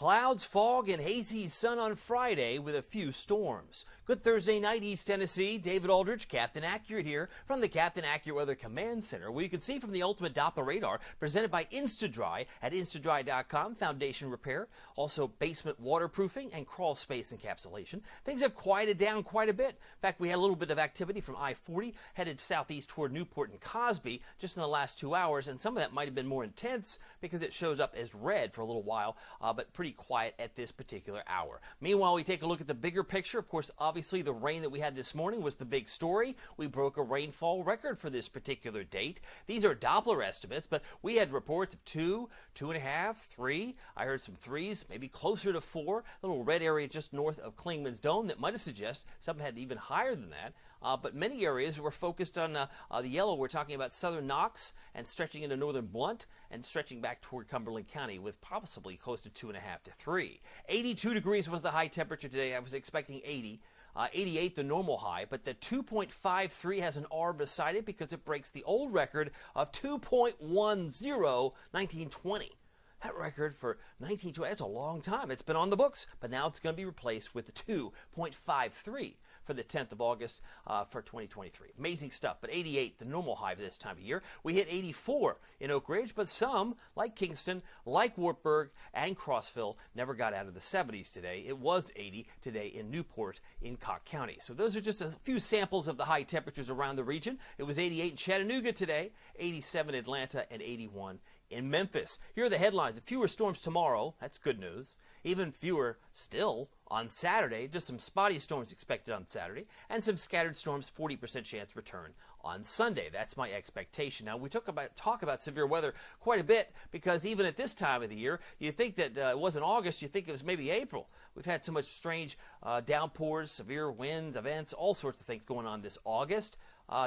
Clouds, fog, and hazy sun on Friday with a few storms. Good Thursday night, East Tennessee. David Aldrich, Captain Accurate here from the Captain Accurate Weather Command Center, where you can see from the Ultimate Doppler Radar presented by InstaDry at instadry.com. Foundation repair, also basement waterproofing and crawl space encapsulation. Things have quieted down quite a bit. In fact, we had a little bit of activity from I-40 headed southeast toward Newport and Cosby just in the last 2 hours, and some of that might have been more intense because it shows up as red for a little while, but pretty quiet at this particular hour. Meanwhile, we take a look at the bigger picture. Of course, obviously the rain that we had this morning was the big story. We broke a rainfall record for this particular date. These are Doppler estimates, but we had reports of 2, 2.5, 3. I heard some 3s, maybe closer to 4. A little red area just north of Klingman's Dome that might have suggested something had even higher than that. But many areas were focused on the yellow. We're talking about southern Knox and stretching into northern Blunt and stretching back toward Cumberland County with possibly close to 2.5 to 3. 82 degrees was the high temperature today. I was expecting 80. 88 the normal high, but the 2.53 has an R beside it because it breaks the old record of 2.10 1920. That record for 1920, that's a long time. It's been on the books, but now it's going to be replaced with the 2.53 for the 10th of August for 2023. Amazing stuff, but 88, the normal high for this time of year. We hit 84 in Oak Ridge, but some, like Kingston, like Wartburg, and Crossville, never got out of the 70s today. It was 80 today in Newport in Cock County. So those are just a few samples of the high temperatures around the region. It was 88 in Chattanooga today, 87 in Atlanta, and 81 in Memphis. Here are the headlines. Fewer storms tomorrow. That's good news. Even fewer still on Saturday. Just some spotty storms expected on Saturday. And some scattered storms, 40% chance return on Sunday. That's my expectation. Now, we talk about severe weather quite a bit because even at this time of the year, you think that it wasn't August, you think it was maybe April. We've had so much strange downpours, severe winds, events, all sorts of things going on this August.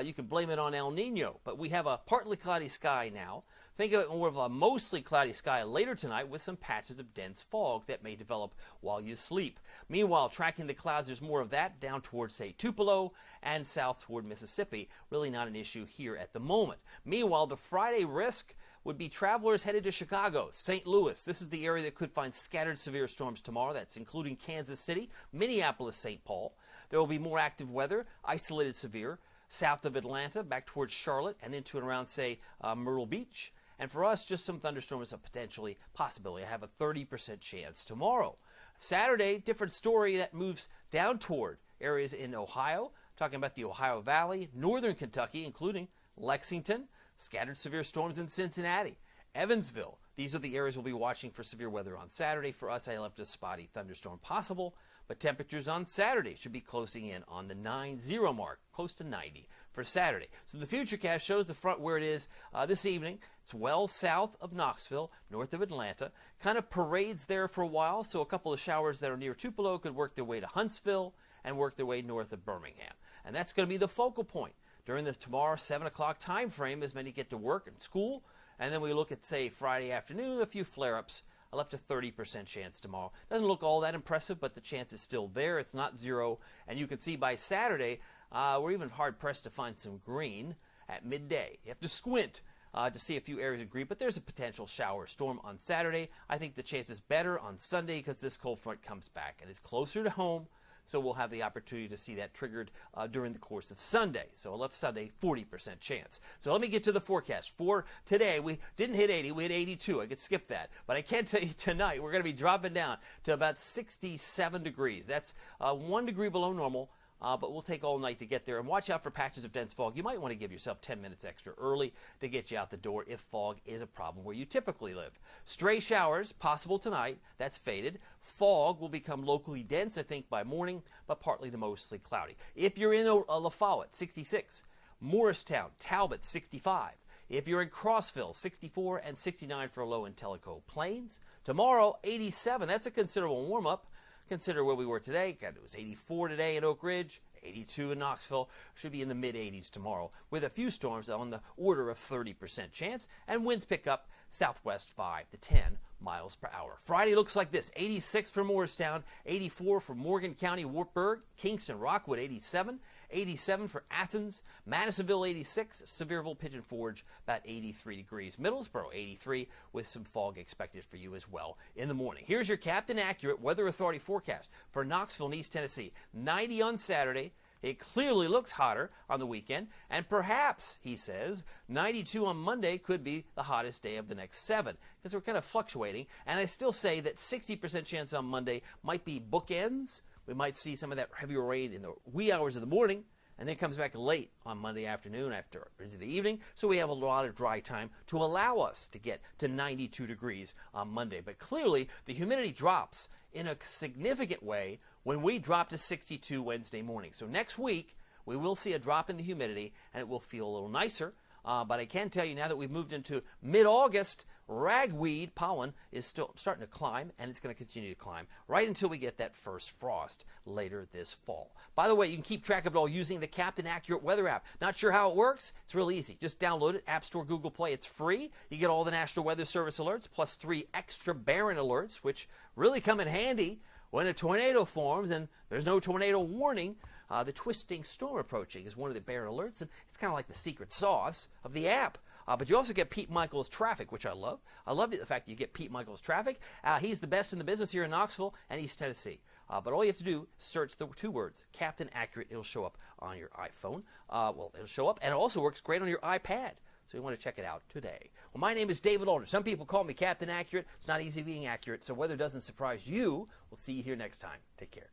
You can blame it on El Nino, but we have a partly cloudy sky now. Think of it more of a mostly cloudy sky later tonight with some patches of dense fog that may develop while you sleep. Meanwhile, tracking the clouds, there's more of that down towards, say, Tupelo and south toward Mississippi. Really not an issue here at the moment. Meanwhile, the Friday risk would be travelers headed to Chicago, St. Louis. This is the area that could find scattered severe storms tomorrow. That's including Kansas City, Minneapolis, St. Paul. There will be more active weather, isolated severe, south of Atlanta, back towards Charlotte, and into and around, say, Myrtle Beach. And for us, just some thunderstorms, a potentially possibility. I have a 30% chance tomorrow. Saturday, different story that moves down toward areas in Ohio, talking about the Ohio Valley, northern Kentucky, including Lexington, scattered severe storms in Cincinnati, Evansville. These are the areas we'll be watching for severe weather on Saturday. For us, I left a spotty thunderstorm possible, but temperatures on Saturday should be closing in on the 90 mark, close to 90 for Saturday. So the Futurecast shows the front where it is this evening. It's well south of Knoxville, north of Atlanta. Kind of parades there for a while, so a couple of showers that are near Tupelo could work their way to Huntsville and work their way north of Birmingham. And that's going to be the focal point during the tomorrow 7 o'clock time frame as many get to work and school. And then we look at, say, Friday afternoon, a few flare-ups. I left a 30% chance tomorrow. Doesn't look all that impressive, but the chance is still there. It's not zero. And you can see by Saturday, we're even hard-pressed to find some green at midday. You have to squint to see a few areas of green, but there's a potential shower storm on Saturday. I think the chance is better on Sunday because this cold front comes back and is closer to home. So we'll have the opportunity to see that triggered during the course of Sunday. So I left Sunday 40% chance. So let me get to the forecast. For today, we didn't hit 80, we hit 82. I could skip that. But I can tell you tonight, we're going to be dropping down to about 67 degrees. That's 1 degree below normal. But we'll take all night to get there. And watch out for patches of dense fog. You might want to give yourself 10 minutes extra early to get you out the door if fog is a problem where you typically live. Stray showers, possible tonight. That's faded. Fog will become locally dense, I think, by morning, but partly to mostly cloudy. If you're in La Follette, 66. Morristown, Talbot, 65. If you're in Crossville, 64 and 69 for a low in Tellico Plains. Tomorrow, 87. That's a considerable warm-up. Consider where we were today. It was 84 today in Oak Ridge, 82 in Knoxville. Should be in the mid-80s tomorrow with a few storms on the order of 30% chance. And winds pick up southwest 5 to 10 miles per hour. Friday looks like this. 86 for Morristown, 84 for Morgan County, Wartburg, Kingston, Rockwood, 87, 87 for Athens, Madisonville 86, Sevierville, Pigeon Forge about 83 degrees, Middlesboro 83 with some fog expected for you as well in the morning. Here's your Captain Accurate Weather Authority forecast for Knoxville and East Tennessee. 90 on Saturday. It clearly looks hotter on the weekend, and perhaps, he says, 92 on Monday could be the hottest day of the next 7, because we're kind of fluctuating, and I still say that 60% chance on Monday might be bookends. We might see some of that heavier rain in the wee hours of the morning, and then it comes back late on Monday afternoon after into the evening, so we have a lot of dry time to allow us to get to 92 degrees on Monday. But clearly, the humidity drops in a significant way when we drop to 62 Wednesday morning. So next week, we will see a drop in the humidity, and it will feel a little nicer. But I can tell you now that we've moved into mid-August, ragweed pollen is still starting to climb, and it's going to continue to climb right until we get that first frost later this fall. By the way, you can keep track of it all using the Captain Accurate Weather app. Not sure how it works? It's real easy. Just download it, App Store, Google Play. It's free. You get all the National Weather Service alerts, plus 3 extra Barron alerts, which really come in handy when a tornado forms and there's no tornado warning. The twisting storm approaching is one of the Barron alerts, and it's kind of like the secret sauce of the app. But you also get Pete Michaels traffic, which I love. I love the fact that you get Pete Michaels traffic. He's the best in the business here in Knoxville and East Tennessee. But all you have to do is search the 2 words, Captain Accurate. It'll show up on your iPhone. It'll show up, and it also works great on your iPad. So you want to check it out today. Well, my name is David Alder. Some people call me Captain Accurate. It's not easy being accurate, so weather doesn't surprise you. We'll see you here next time. Take care.